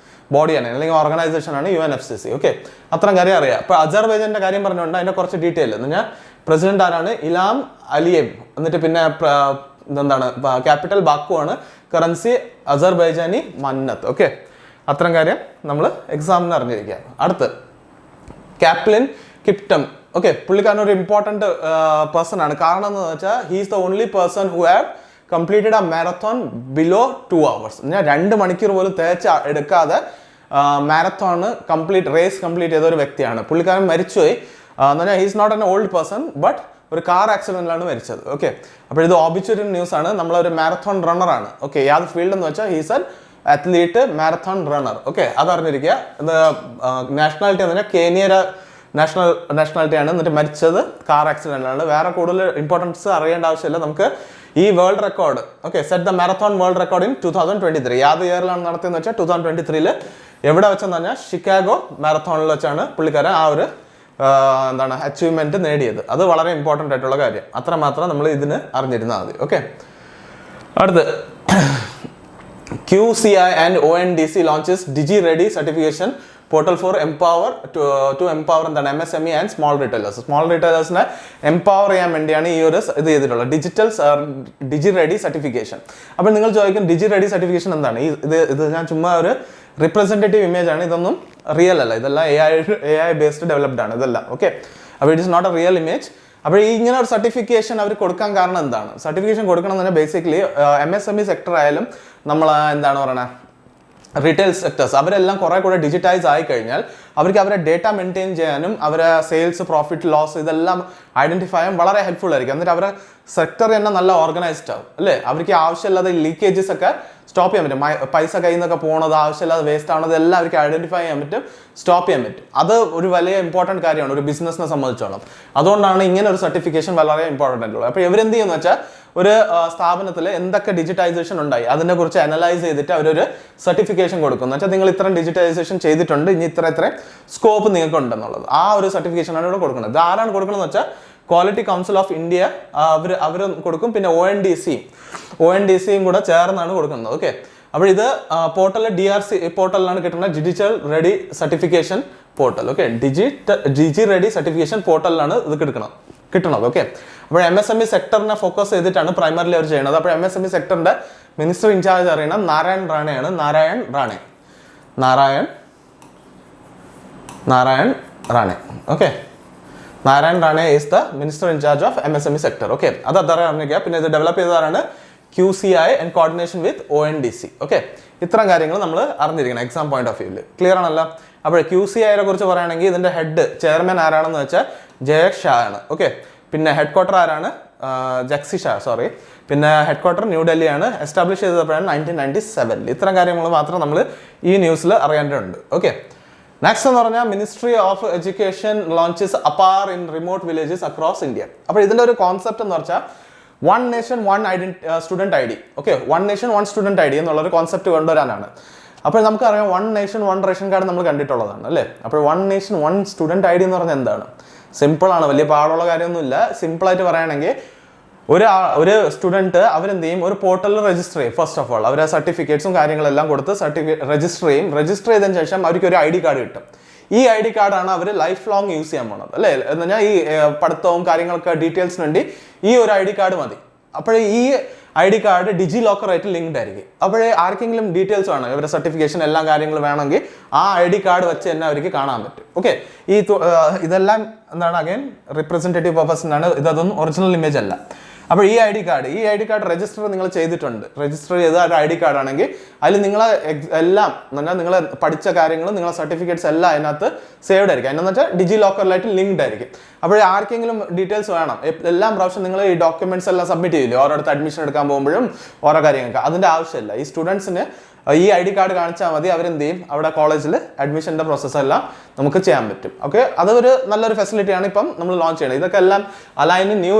ബോഡിയാണ് അല്ലെങ്കിൽ ഓർഗനൈസേഷനാണ് UNFCC. ഓക്കെ, അത്രയും കാര്യം അറിയാം. അപ്പോൾ അസർബൈജാന്റെ കാര്യം പറഞ്ഞുകൊണ്ട് അതിന്റെ കുറച്ച് ഡീറ്റെയിൽ എന്ന് പറഞ്ഞാൽ പ്രസിഡന്റ് ആരാണ്, ഇലാം അലിയേവ്. എന്നിട്ട് പിന്നെ എന്താണ് ക്യാപിറ്റൽ ബാക്കു ആണ്, കറൻസി അസർബൈജാനി മന്നത്ത്. ഓക്കെ, അത്രയും കാര്യം നമ്മൾ എക്സാമിന് അറിഞ്ഞിരിക്കുക. അടുത്ത് കാപ്ലിൻ കിപ്റ്റം. ഓക്കെ, പുള്ളിക്കാരൻ ഒരു ഇമ്പോർട്ടൻറ്റ് പേഴ്സൺ ആണ്. കാരണം എന്ന് വെച്ചാൽ he's the only person who have completed A marathon below 2 hours. ഞാൻ 2 മണിക്കൂർ പോലും എടുക്കാതെ മാരത്തോൺ റേസ് കംപ്ലീറ്റ് ചെയ്ത ഒരു വ്യക്തിയാണ്. പുള്ളിക്കാരൻ മരിച്ചുപോയി എന്ന് പറഞ്ഞാൽ he's not an old person, but ഒരു കാർ ആക്സിഡന്റിലാണ് മരിച്ചത്. ഓക്കെ, അപ്പോൾ ഇത് ഓബിച്വറി ന്യൂസ് ആണ്. നമ്മളൊരു മാരത്തോൺ റണ്ണർ ആണ്. ഓക്കെ, യാത് ഫീൽഡ് എന്ന് വെച്ചാൽ he's an athlete marathon runner. Okay, അതറിഞ്ഞിരിക്കുക. നാഷണാലിറ്റി എന്ന് പറഞ്ഞാൽ കേനിയയുടെ നാഷണാലിറ്റിയാണ്. എന്നിട്ട് മരിച്ചത് കാർ ആക്സിഡന്റിലാണ്. വേറെ കൂടുതൽ ഇമ്പോർട്ടൻസ് അറിയേണ്ട ആവശ്യമില്ല. നമുക്ക് ഈ world record set the marathon world record in 2023. യാത് ഇയറിലാണ് നടത്തിയെന്ന് വെച്ചാൽ 2023 എവിടെ വെച്ചെന്ന് പറഞ്ഞാൽ ഷിക്കാഗോ മാരത്തോണിൽ വെച്ചാണ് പുള്ളിക്കാരൻ ആ ഒരു അച്ചീവ്മെന്റ് നേടിയത്. അത് വളരെ ഇമ്പോർട്ടൻ്റ് ആയിട്ടുള്ള കാര്യം. അത്രമാത്രം നമ്മൾ ഇതിന് അറിഞ്ഞിരുന്നാൽ മതി. ഓക്കെ, അടുത്ത് QCI and ONDC launches DigiReady certification portal for to empower എന്താണ് MSME and small retailers. Small റീറ്റെയിലേഴ്സിനെ എംപവർ ചെയ്യാൻ വേണ്ടിയാണ് ഈ ഒരു ഇത് ചെയ്തിട്ടുള്ളത്, DigiReady സർട്ടിഫിക്കേഷൻ. അപ്പോൾ നിങ്ങൾ ചോദിക്കും DigiReady സർട്ടിഫിക്കേഷൻ എന്താണ്? ഇത് ഞാൻ ചുമ്മാ ഒരു റിപ്രസെൻറ്റേറ്റീവ് ഇമേജ് ആണ്, ഇതൊന്നും റിയൽ അല്ല, ഇതെല്ലാം AI ബേസ്ഡ് ഡെവലപ്ഡ് ആണ് ഇതെല്ലാം. ഓക്കെ, അപ്പോൾ it is not a real image. അപ്പോൾ ഇങ്ങനെ ഒരു സർട്ടിഫിക്കേഷൻ അവർ കൊടുക്കാൻ കാരണം എന്താണ്? സർട്ടിഫിക്കേഷൻ കൊടുക്കണം എന്ന് പറഞ്ഞാൽ ബേസിക്കലി MSME സെക്ടർ ആയാലും നമ്മൾ എന്താണ് പറയുന്നത് റീറ്റെയിൽ സെക്ടേഴ്സ് അവരെല്ലാം കുറെ കൂടെ ഡിജിറ്റൈസ് ആയി കഴിഞ്ഞാൽ അവർക്ക് അവരെ ഡേറ്റ മെയിൻറ്റെയിൻ ചെയ്യാനും അവരെ സെയിൽസ് പ്രോഫിറ്റ് ലോസ് ഇതെല്ലാം ഐഡന്റിഫൈ ചെയ്യാൻ വളരെ ഹെൽപ്ഫുൾ ആയിരിക്കും. എന്നിട്ട് അവരുടെ സെക്ടർ തന്നെ നല്ല ഓർഗനൈസ്ഡ് ആവും അല്ലേ. അവർക്ക് ആവശ്യമില്ലാതെ ലീക്കേജസ് ഒക്കെ സ്റ്റോപ്പ് ചെയ്യാൻ പറ്റും. പൈസ കയ്യിൽ നിന്നൊക്കെ പോകുന്നത് ആവശ്യമില്ലാതെ വേസ്റ്റ് ആവുന്നത് എല്ലാം അവർക്ക് ഐഡന്റിഫൈ ചെയ്യാൻ പറ്റും, സ്റ്റോപ്പ് ചെയ്യാൻ പറ്റും. അത് ഒരു വലിയ ഇമ്പോർട്ടൻറ്റ് കാര്യമാണ് ഒരു ബിസിനസ്സിനെ സംബന്ധിച്ചോളം. അതുകൊണ്ടാണ് ഇങ്ങനെ ഒരു സർട്ടിഫിക്കേഷൻ വളരെ ഇമ്പോർട്ടൻ്റ് ആയിട്ടുള്ളത്. അപ്പോൾ ഇവരെന്ത് ചെയ്യുമെന്ന് വെച്ചാൽ ഒരു സ്ഥാപനത്തിൽ എന്തൊക്കെ ഡിജിറ്റൈസേഷൻ ഉണ്ടായി അതിനെക്കുറിച്ച് അനലൈസ് ചെയ്തിട്ട് അവരൊരു സർട്ടിഫിക്കേഷൻ കൊടുക്കും. എന്ന് വെച്ചാൽ നിങ്ങൾ ഇത്രയും ഡിജിറ്റൈസേഷൻ ചെയ്തിട്ടുണ്ട്, ഇനി ഇത്ര സ്കോപ്പ് നിങ്ങൾക്ക് ഉണ്ടെന്നുള്ളത് ആ ഒരു സർട്ടിഫിക്കേഷനാണ് ഇവിടെ കൊടുക്കുന്നത്. ഇത് ആരാണ് കൊടുക്കുന്നത് വെച്ചാൽ ക്വാളിറ്റി കൗൺസിൽ ഓഫ് ഇന്ത്യ അവർ കൊടുക്കും. പിന്നെ ONDCയും കൂടെ ചേർന്നാണ് കൊടുക്കുന്നത്. ഓക്കെ, അപ്പോൾ ഇത് പോർട്ടൽ DRC പോർട്ടലിലാണ് കിട്ടുന്നത്, digital ready certification portal. Okay, DigiReady certification പോർട്ടലിലാണ് ഇത് കിട്ടണത്. ഓക്കെ, അപ്പോൾ MSME സെക്ടറിനെ ഫോക്കസ് ചെയ്തിട്ടാണ് പ്രൈമറിലി അവർ ചെയ്യുന്നത്. അപ്പോൾ MSME സെക്ടറിന്റെ മിനിസ്റ്റർ ഇൻചാർജ് അറിയണം Narayan Rane. Okay, Narayan Rane is the minister incharge of MSME sector. Okay, അത് അറിയിക്കുക. പിന്നെ ഇത് ഡെവലപ്പ് ചെയ്തതാണ് QCI and coordination with ONDC. Okay, ഇത്തരം കാര്യങ്ങൾ നമ്മൾ അറിഞ്ഞിരിക്കണം എക്സാം പോയിന്റ് ഓഫ് വ്യൂവിൽ. ക്ലിയർ ആണല്ലോ. അപ്പോൾ QCIയെ കുറിച്ച് പറയുകയാണെങ്കിൽ ഇതിന്റെ ഹെഡ് ചെയർമാൻ ആരാണെന്ന് വെച്ചാൽ ജയക് ഷാ ആണ്. ഓക്കെ, പിന്നെ ഹെഡ് ക്വാർട്ടർ ആരാണ്? ജക്സിഷ, സോറി. പിന്നെ ഹെഡ് ക്വാർട്ടർ ന്യൂഡൽഹിയാണ്. എസ്റ്റാബ്ലിഷ് ചെയ്തപ്പോഴാണ് 1997. ഇത്തരം കാര്യങ്ങൾ മാത്രം നമ്മൾ ഈ ന്യൂസിൽ അറിയേണ്ടതുണ്ട്. ഓക്കെ, നെക്സ്റ്റ് എന്ന് പറഞ്ഞാൽ ministry of education launches APAAR in remote villages across India. അപ്പോൾ ഇതിൻ്റെ ഒരു കോൺസെപ്റ്റ് എന്ന് വെച്ചാൽ one nation one student I D. Okay, one nation one student I D എന്നുള്ളൊരു കോൺസെപ്റ്റ് കൊണ്ടുവരാനാണ്. അപ്പോൾ നമുക്കറിയാം one nation one ration card നമ്മൾ കണ്ടിട്ടുള്ളതാണ് അല്ലേ. അപ്പോൾ one nation one student I D എന്ന് പറഞ്ഞാൽ എന്താണ്? സിമ്പിളാണ്, വലിയ പാടുള്ള കാര്യമൊന്നുമില്ല. സിമ്പിളായിട്ട് പറയുകയാണെങ്കിൽ ഒരു സ്റ്റുഡൻറ്റ് അവരെന്ത് ചെയ്യും? ഒരു പോർട്ടലിൽ രജിസ്റ്റർ ചെയ്യും. ഫസ്റ്റ് ഓഫ് ഓൾ അവർ സർട്ടിഫിക്കറ്റ്സും കാര്യങ്ങളെല്ലാം കൊടുത്ത് രജിസ്റ്റർ ചെയ്യും. രജിസ്റ്റർ ചെയ്തതിന് ശേഷം അവർക്ക് ഒരു ഐ ഡി കാർഡ് കിട്ടും. ഈ ഐ ഡി കാർഡാണ് അവർ ലൈഫ് ലോങ് യൂസ് ചെയ്യാൻ പോകുന്നത് അല്ലേ. എന്ന് പറഞ്ഞാൽ ഈ പഠിത്തവും കാര്യങ്ങളൊക്കെ ഡീറ്റെയിൽസിന് വേണ്ടി ഈ ഒരു ഐ ഡി കാർഡ് മതി. അപ്പോഴേ ഈ ഐ ഡി കാർഡ് ഡിജി ലോക്കറായിട്ട് ലിങ്ക്ഡ് ആയിരിക്കും. അപ്പോഴേ ആർക്കെങ്കിലും ഡീറ്റെയിൽസ് വേണം, ഇവരുടെ സർട്ടിഫിക്കേഷൻ എല്ലാ കാര്യങ്ങളും വേണമെങ്കിൽ ആ ഐ ഡി കാർഡ് വെച്ച് തന്നെ അവർക്ക് കാണാൻ പറ്റും. ഓക്കെ, ഇതെല്ലാം എന്താണ് അഗൈൻ റിപ്രസെൻറ്റേറ്റീവ് പർപ്പസിനാണ്. ഇതൊന്നും ഒറിജിനൽ ഇമേജ് അല്ല. അപ്പോൾ ഈ ഐ ഡി കാർഡ് രജിസ്റ്റർ നിങ്ങൾ ചെയ്തിട്ടുണ്ട്. രജിസ്റ്റർ ചെയ്ത ഒരു ഐ ഡി കാർഡ് ആണെങ്കിൽ അതിൽ നിങ്ങളെ എല്ലാം എന്നാൽ നിങ്ങൾ പഠിച്ച കാര്യങ്ങളും നിങ്ങളെ സർട്ടിഫിക്കറ്റ്സ് എല്ലാം അതിനകത്ത് സേവ്ഡ് ആയിരിക്കും. അതിനെന്ന് വെച്ചാൽ ഡിജി ലോക്കറിലായിട്ട് ലിങ്ക്ഡ് ആയിരിക്കും. അപ്പോൾ ആർക്കെങ്കിലും ഡീറ്റെയിൽസ് വേണം, എല്ലാം പ്രാവശ്യം നിങ്ങൾ ഈ ഡോക്യുമെന്റ്സ് എല്ലാം സബ്മിറ്റ് ചെയ്യില്ലേ ഓരോരുത്തർ അഡ്മിഷൻ എടുക്കാൻ പോകുമ്പോഴും ഓരോ കാര്യങ്ങൾക്ക്. അതിൻ്റെ ആവശ്യമില്ല. ഈ സ്റ്റുഡൻസിന് ഈ ഐ ഡി കാർഡ് കാണിച്ചാൽ മതി, അവരെന്ത് ചെയ്യും? അവിടെ കോളേജിൽ അഡ്മിഷൻ്റെ പ്രോസസ്സെല്ലാം നമുക്ക് ചെയ്യാൻ പറ്റും. ഓക്കെ, അതൊരു നല്ലൊരു ഫെസിലിറ്റിയാണ് ഇപ്പം നമ്മൾ ലോഞ്ച് ചെയ്യുന്നത്. ഇതൊക്കെ എല്ലാം align new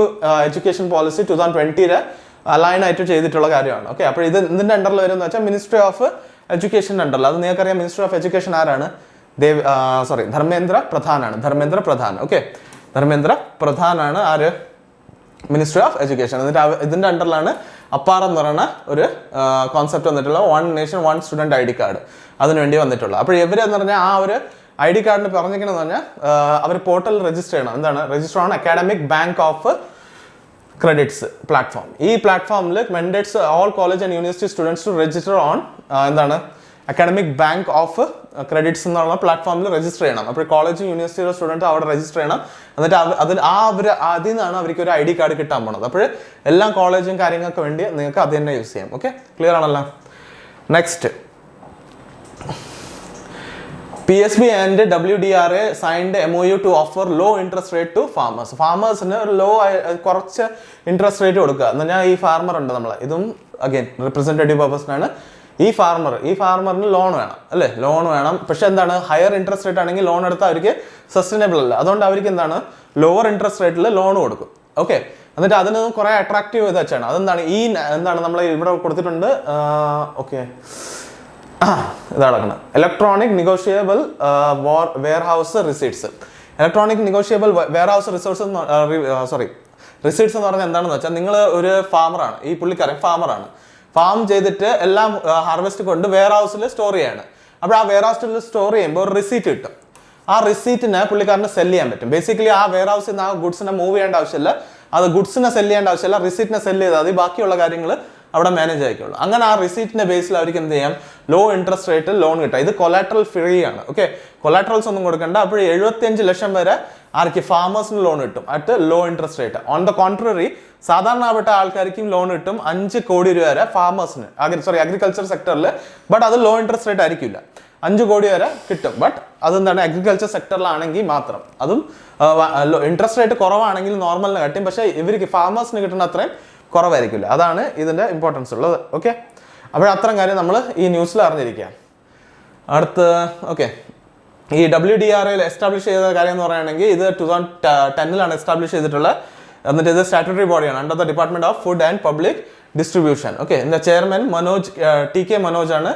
education policy 2020 align ആയിട്ട് ചെയ്തിട്ടുള്ള കാര്യമാണ്. ഓക്കെ, അപ്പോൾ ഇതിൻ്റെ അണ്ടറിൽ വരുന്നത് വെച്ചാൽ മിനിസ്ട്രി ഓഫ് എഡ്യൂക്കേഷൻ അണ്ടറിൽ. അത് നിങ്ങൾക്കറിയാം മിനിസ്ട്രി ഓഫ് എഡ്യൂക്കേഷൻ ആരാണ്? ധർമ്മേന്ദ്ര പ്രധാനാണ്. ധർമ്മേന്ദ്ര പ്രധാൻ. ഓക്കെ, ധർമ്മേന്ദ്ര പ്രധാനാണ് ആര്? Ministry of education. എന്നിട്ട് ഇതിൻ്റെ അണ്ടറിലാണ് അപ്പാർ എന്ന് പറയുന്ന ഒരു കോൺസെപ്റ്റ് വന്നിട്ടുള്ള one nation one student I D card അതിനുവേണ്ടി വന്നിട്ടുള്ളത്. അപ്പോൾ ഇവരെന്ന് പറഞ്ഞാൽ ആ ഒരു ഐ ഡി കാർഡിന് പറഞ്ഞിരിക്കണമെന്ന് പറഞ്ഞാൽ അവർ പോർട്ടലിൽ രജിസ്റ്റർ ചെയ്യണം. എന്താണ്? Register on academic bank of credits platform. ഈ പ്ലാറ്റ്ഫോമിൽ mandates all college and university students to register on എന്താണ് അക്കാഡമിക് ബാങ്ക് ഓഫ് ക്രെഡിറ്റ്സ് എന്നുള്ള പ്ലാറ്റ്ഫോമിൽ രജിസ്റ്റർ ചെയ്യണം. അപ്പോൾ കോളേജ് യൂണിവേഴ്സിറ്റിയുടെ സ്റ്റുഡൻറ്റ് അവിടെ രജിസ്റ്റർ ചെയ്യണം. എന്നിട്ട് അതിൽ നിന്നാണ് അവർക്ക് ഒരു ഐ ഡി കാർഡ് കിട്ടാൻ പോണത്. അപ്പോൾ എല്ലാ കോളേജും കാര്യങ്ങൾക്ക് വേണ്ടി നിങ്ങൾക്ക് അത് തന്നെ യൂസ് ചെയ്യാം. ഓക്കെ, ക്ലിയർ ആണല്ലോ. Next, PSB and WDRA signed MOU to offer low interest rate to farmers. ഫാമേഴ്സിന് ഒരു കുറച്ച് ഇൻട്രസ്റ്റ് റേറ്റ് കൊടുക്കുക എന്ന് പറഞ്ഞാൽ ഈ ഫാർമർ ഉണ്ട് നമ്മളെ, ഇതും അഗൈൻ റിപ്രസെൻറ്റേറ്റീവ് പർപ്പസിനാണ്. ഈ ഫാർമറിന് ലോൺ വേണം അല്ലേ, ലോൺ വേണം. പക്ഷെ എന്താണ്, ഹയർ ഇൻട്രസ്റ്റ് റേറ്റ് ആണെങ്കിൽ ലോൺ എടുത്താൽ അവർക്ക് സസ്റ്റൈനബിൾ അല്ല. അതുകൊണ്ട് അവർക്ക് എന്താണ്, ലോവർ ഇൻട്രസ്റ്റ് റേറ്റിൽ ലോൺ കൊടുക്കും. ഓക്കെ, എന്നിട്ട് അതിന് കുറേ അട്രാക്റ്റീവ് ഇത് വെച്ചാണ്. അതെന്താണ് എന്താണ് നമ്മൾ ഇവിടെ കൊടുത്തിട്ടുണ്ട്. ഓക്കെ, ഇതാണ് electronic negotiable warehouse receipts. Electronic negotiable warehouse receipts എന്ന് പറഞ്ഞാൽ എന്താണെന്ന് വെച്ചാൽ, നിങ്ങൾ ഒരു ഫാമറാണ്, ഈ പുള്ളിക്കാരൻ ഫാമറാണ്, ഫാം ചെയ്തിട്ട് എല്ലാം ഹാർവെസ്റ്റ് കൊണ്ട് വെയർ ഹൗസിൽ സ്റ്റോർ ചെയ്യാണ്. അപ്പോൾ ആ വെയർ ഹൗസിൽ സ്റ്റോർ ചെയ്യുമ്പോൾ ഒരു റിസീറ്റ് കിട്ടും. ആ റിസീറ്റിനെ പുള്ളിക്കാരന് സെല് ചെയ്യാൻ പറ്റും. ബേസിക്കലി ആ വെയർ ഹൗസിൽ നിന്ന് ആ ഗുഡ്സിനെ മൂവ് ചെയ്യേണ്ട ആവശ്യമില്ല, അത് ഗുഡ്സിനെ സെല് ചെയ്യേണ്ട ആവശ്യമില്ല, റിസീറ്റിനെ സെല് ചെയ്താൽ മതി, ബാക്കിയുള്ള കാര്യങ്ങൾ അവിടെ മാനേജ് ആയിക്കോളൂ. അങ്ങനെ ആ റിസീറ്റിന്റെ ബേസിൽ അവർക്ക് എന്ത് ചെയ്യാം, ലോ ഇൻട്രസ്റ്റ് റേറ്റിൽ ലോൺ കിട്ടാം. ഇത് കൊലാട്രൽ ഫ്രീ ആണ്. ഓക്കെ, കൊലാട്രൽസ് ഒന്നും കൊടുക്കണ്ട. അപ്പോൾ 75 ലക്ഷം വരെ ആർക്ക് ഫാമേഴ്സിന് ലോൺ കിട്ടും at low interest rate. On the contrary, സാധാരണപ്പെട്ട ആൾക്കാർക്കും ലോൺ കിട്ടും 5 കോടി രൂപ വരെ ഫാമേഴ്സിന്, അഗ്രികൾച്ചർ സെക്ടറിൽ. ബട്ട് അത് ലോ ഇൻട്രസ്റ്റ് റേറ്റ് ആയിരിക്കില്ല, 5 കോടി വരെ കിട്ടും. ബട്ട് അതെന്താണ്, അഗ്രികൾച്ചർ സെക്ടറിലാണെങ്കിൽ മാത്രം. അതും ഇൻട്രസ്റ്റ് റേറ്റ് കുറവാണെങ്കിൽ നോർമലിന് കിട്ടും, പക്ഷേ ഇവർക്ക് ഫാമേഴ്സിന് കിട്ടുന്ന അത്രയും കുറവായിരിക്കില്ല. അതാണ് ഇതിൻ്റെ ഇമ്പോർട്ടൻസ് ഉള്ളത്. ഓക്കെ, അപ്പോൾ അത്രയും കാര്യം നമ്മൾ ഈ ന്യൂസിൽ അറിഞ്ഞിരിക്കുക. അടുത്ത് ഓക്കെ, ഈ WDRA എസ്റ്റാബ്ലിഷ് ചെയ്ത കാര്യം എന്ന് പറയുകയാണെങ്കിൽ ഇത് 2010 എസ്റ്റാബ്ലിഷ് ചെയ്തിട്ടുള്ളത്. എന്നിട്ട് ഇത് സ്റ്റാറ്റ്യൂട്ടറി ബോഡിയാണ് under the department of food and public distribution. Okay, ഇതിന്റെ ചെയർമാൻ TK മനോജ് ആണ്.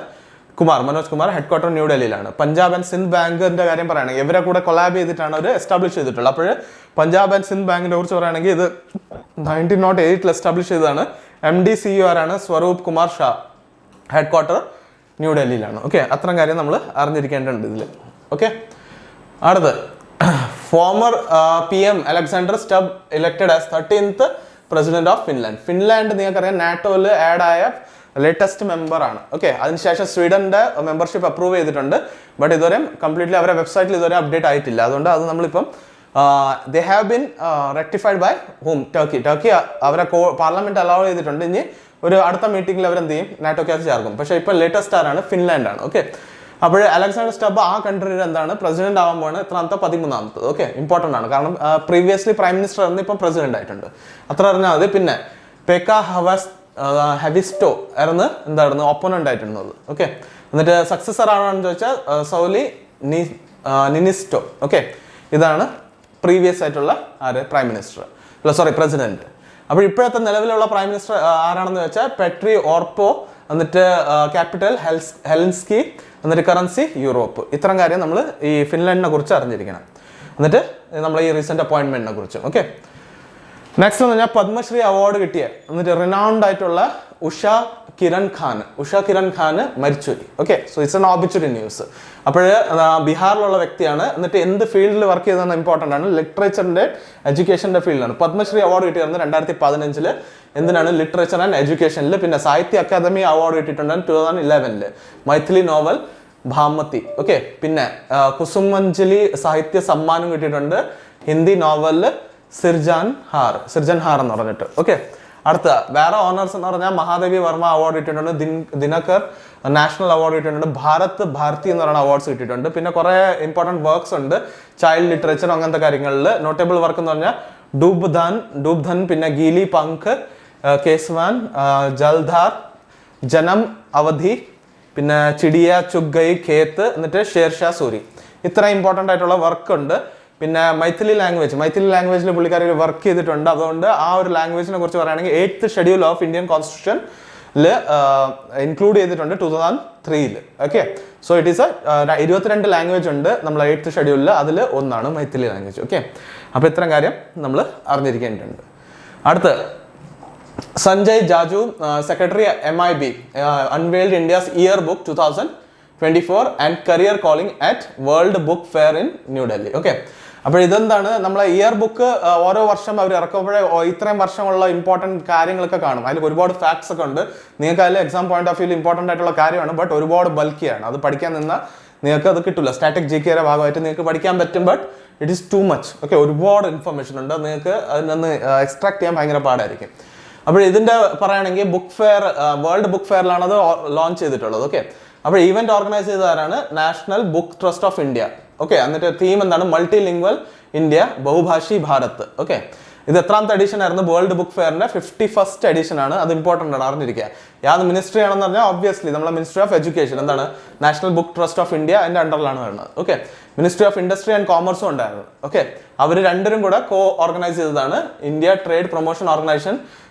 മനോജ് കുമാർ, ഹെഡ് ക്വാർട്ടർ ന്യൂഡൽഹിയിലാണ്. പഞ്ചാബ് ആൻഡ് സിന്ധ് ബാങ്കിന്റെ കാര്യം പറയുകയാണെങ്കിൽ ഇവരെ കൂടെ കൊളാബ് ചെയ്തിട്ടാണ് അവർ എസ്റ്റാബ്ലിഷ് ചെയ്തിട്ടുള്ളത്. അപ്പോൾ പഞ്ചാബ് ആൻഡ് സിന്ധ് ബാങ്കിനെ കുറിച്ച് പറയുകയാണെങ്കിൽ ഇത് 1908 എസ്റ്റാബ്ലിഷ് ചെയ്തതാണ്. MD CEO ആരാണ്, സ്വരൂപ് കുമാർ ഷാ, ഹെഡ് ക്വാർട്ടർ ന്യൂഡൽഹിയിലാണ്. ഓക്കെ, അത്രയും കാര്യം നമ്മൾ അറിഞ്ഞിരിക്കേണ്ടതുണ്ട് ഇതിൽ. ഓക്കെ, അടുത്ത് former PM Alexander Stubb elected as 13th president of Finland. Finland നിങ്ങൾക്കറിയാം നാറ്റോയിൽ ആഡ് ആയ ലേറ്റസ്റ്റ് മെമ്പർ ആണ്. ഓക്കെ, അതിനുശേഷം സ്വീഡന്റെ മെമ്പർഷിപ്പ് അപ്രൂവ് ചെയ്തിട്ടുണ്ട്. ബട്ട് ഇതുവരെ കംപ്ലീറ്റ്ലി അവരുടെ വെബ്സൈറ്റിൽ ഇതുവരെ അപ്ഡേറ്റ് ആയിട്ടില്ല. അതുകൊണ്ട് അത് നമ്മളിപ്പം they have been rectified by Turkey അവരെ പാർലമെന്റ് അലൗ ചെയ്തിട്ടുണ്ട്. ഇനി ഒരു അടുത്ത മീറ്റിംഗിൽ അവരെന്ത് ചെയ്യും, നാറ്റോക്കകത്ത് ചേർക്കും. പക്ഷേ ഇപ്പോൾ ലേറ്റസ്റ്റ് ആരാണ്, ഫിൻലാൻഡ് ആണ്. ഓക്കെ, അപ്പോൾ അലക്സാണ്ടർ സ്റ്റബ് ആ കൺട്രിയുടെ എന്താണ് പ്രസിഡന്റ് ആവാൻ പോവാണ്. എത്രാമത്തെ? 13ാമത്തത്. ഓക്കെ, ഇമ്പോർട്ടൻ്റ് ആണ്, കാരണം പ്രീവിയസ്ലി പ്രൈം മിനിസ്റ്റർ ആയിരുന്നു, ഇപ്പം പ്രസിഡന്റ് ആയിട്ടുണ്ട്. അത്ര അറിഞ്ഞാൽ മതി. പിന്നെ പെക്ക ഹെവിസ്റ്റോ ആയിരുന്നു എന്തായിരുന്നു ഓപ്പോണന്റ് ആയിട്ടുള്ളത്. ഓക്കെ, എന്നിട്ട് സക്സസർ ആണെന്ന് ചോദിച്ചാൽ സൗലി നിനിസ്റ്റോ. ഓക്കെ, ഇതാണ് പ്രീവിയസ് ആയിട്ടുള്ള പ്രൈം മിനിസ്റ്റർ, പ്രസിഡന്റ്. അപ്പോൾ ഇപ്പോഴത്തെ നിലവിലുള്ള പ്രൈം മിനിസ്റ്റർ ആരാണെന്ന് വെച്ചാൽ പെട്രി ഓർപ്പോ, എന്നിട്ട് ക്യാപിറ്റൽ ഹെൽസിങ്കി, എന്നിട്ട് കറൻസി യൂറോപ്പ്. ഇത്തരം കാര്യം നമ്മൾ ഈ ഫിൻലാൻഡിനെ കുറിച്ച് അറിഞ്ഞിരിക്കണം. എന്നിട്ട് നമ്മൾ ഈ റീസെന്റ് അപ്പോയിന്റ്മെന്റിനെ കുറിച്ച്. ഓക്കെ, നെക്സ്റ്റ് എന്ന് പറഞ്ഞാൽ പത്മശ്രീ അവാർഡ് കിട്ടിയ എന്നിട്ട് റിനൗണ്ട് ആയിട്ടുള്ള ഉഷ കിരൺ ഖാൻ മരിച്ചുപോയി. Okay, so it's an obituary news. അപ്പോൾ ബീഹാറിലുള്ള വ്യക്തിയാണ്, എന്നിട്ട് എന്ത് ഫീൽഡിൽ വർക്ക് ചെയ്തതെന്ന് ഇമ്പോർട്ടൻ്റ് ആണ്. ലിറ്ററേച്ചറിന്റെ എഡ്യൂക്കേഷന്റെ ഫീൽഡിലാണ്. പത്മശ്രീ അവാർഡ് കിട്ടിയിരുന്നത് 2015 എന്തിനാണ്? ലിറ്ററേച്ചർ ആൻഡ് എഡ്യൂക്കേഷനിൽ. പിന്നെ സാഹിത്യ അക്കാദമി അവാർഡ് കിട്ടിയിട്ടുണ്ട് 2011 മൈഥിലി നോവൽ ഭാമതി. ഓക്കെ, പിന്നെ കുസുമഞ്ജലി സാഹിത്യ സമ്മാനം കിട്ടിയിട്ടുണ്ട് ഹിന്ദി നോവലിൽ സിർജൻ ഹാർ എന്ന് പറഞ്ഞിട്ട്. ഓക്കെ, അടുത്ത വേറെ ഓണേഴ്സ് എന്ന് പറഞ്ഞാൽ മഹാദേവി വർമ്മ അവാർഡ് കിട്ടിയിട്ടുണ്ട്, ദിനകർ നാഷണൽ അവാർഡ് കിട്ടിയിട്ടുണ്ട്, ഭാരതി എന്ന് പറയുന്ന അവാർഡ്സ് കിട്ടിയിട്ടുണ്ട്. പിന്നെ കുറെ ഇമ്പോർട്ടൻറ്റ് വർക്ക്സ് ഉണ്ട് ചൈൽഡ് ലിറ്ററേച്ചർ അങ്ങനത്തെ കാര്യങ്ങളിൽ. നോട്ടബിൾ വർക്ക് എന്ന് പറഞ്ഞാൽ ഡൂബ്ധൻ, പിന്നെ ഗീലി പങ്ക്, കേസ്വാൻ, ജൽധാർ, ജനം അവധി, പിന്നെ ചിടിയ ചുഗ് ഗൈ ഖേത്ത്, എന്നിട്ട് ഷേർഷാ സൂരി. ഇത്ര ഇമ്പോർട്ടൻ്റ് ആയിട്ടുള്ള വർക്ക് ഉണ്ട്. പിന്നെ മൈഥിലി ലാംഗ്വേജിൽ പുള്ളിക്കാർ വർക്ക് ചെയ്തിട്ടുണ്ട്. അതുകൊണ്ട് ആ ഒരു ലാംഗ്വേജിനെ കുറിച്ച് പറയുകയാണെങ്കിൽ 8th ഷെഡ്യൂൾ ഓഫ് ഇന്ത്യൻ കോൺസ്റ്റിറ്റ്യൂഷനിൽ ഇൻക്ലൂഡ് ചെയ്തിട്ടുണ്ട് 2003. Okay, so it is 22 language ഉണ്ട് നമ്മൾ 8th ഷെഡ്യൂളിൽ, അതിൽ ഒന്നാണ് മൈഥിലി ലാംഗ്വേജ്. ഓക്കെ, അപ്പോൾ ഇത്തരം കാര്യം നമ്മൾ അറിഞ്ഞിരിക്കേണ്ടതുണ്ട്. അടുത്ത് Sanjay Jaju, secretary MIB, unveiled India's year book 2024 and career calling at world book fair in New Delhi. Okay, അപ്പോൾ ഇതെന്താണ്? നമ്മളെ ഇയർ ബുക്ക് ഓരോ വർഷം അവർ ഇറക്കുമ്പോഴേ ഇത്രയും വർഷമുള്ള ഇമ്പോർട്ടൻറ്റ് കാര്യങ്ങളൊക്കെ കാണും. അതിൽ ഒരുപാട് ഫാക്ട്സ് ഒക്കെ ഉണ്ട്. നിങ്ങൾക്ക് അതിൽ എക്സാം പോയിന്റ് ഓഫ് വ്യൂവിൽ ഇമ്പോർട്ടൻ്റ് ആയിട്ടുള്ള കാര്യമാണ്, ബട്ട് ഒരുപാട് ബൾക്കിയാണ്. അത് പഠിക്കാൻ നിന്നാൽ നിങ്ങൾക്ക് അത് കിട്ടില്ല. സ്റ്റാറ്റിക് GK ഭാഗമായിട്ട് നിങ്ങൾക്ക് പഠിക്കാൻ പറ്റും, but it is too much. Okay, ഒരുപാട് ഇൻഫർമേഷൻ ഉണ്ട്, നിങ്ങൾക്ക് അതിൽ നിന്ന് എക്സ്ട്രാക്ട് ചെയ്യാൻ ഭയങ്കര പാടായിരിക്കും. അപ്പോൾ ഇതിൻ്റെ പറയുകയാണെങ്കിൽ വേൾഡ് ബുക്ക് ഫെയറിലാണ് അത് ലോഞ്ച് ചെയ്തിട്ടുള്ളത്. ഓക്കെ, അപ്പോൾ ഈവന്റ് ഓർഗനൈസ് ചെയ്തതാരാണ്? National book trust of India. Okay, എന്നിട്ട് തീം എന്താണ്? Multilingual India, Bahubhashi Bharat. Okay, ഇത് എത്രാമത്തെ എഡിഷൻ ആയിരുന്നു? വേൾഡ് ബുക്ക് ഫെയറിന്റെ 51st എഡിഷൻ ആണ്. അത് ഇമ്പോർട്ടൻ്റ് ആണ്, അറിഞ്ഞിരിക്കുക. യാത് മിനിസ്ട്രി ആണെന്ന് പറഞ്ഞാൽ ഒബ്വിയസ്ലി നമ്മളെ മിനിസ്ട്രി ഓഫ് എഡ്യൂക്കേഷൻ എന്താണ്? National book trust of India അതിന്റെ അണ്ടറിലാണ് വരുന്നത്. Okay, ministry of industry and കോമേഴ്സും ഉണ്ടായിരുന്നു. ഓക്കെ, അവർ രണ്ടും കൂടെ ഓർഗനൈസ് ചെയ്തതാണ്. India trade promotion organisation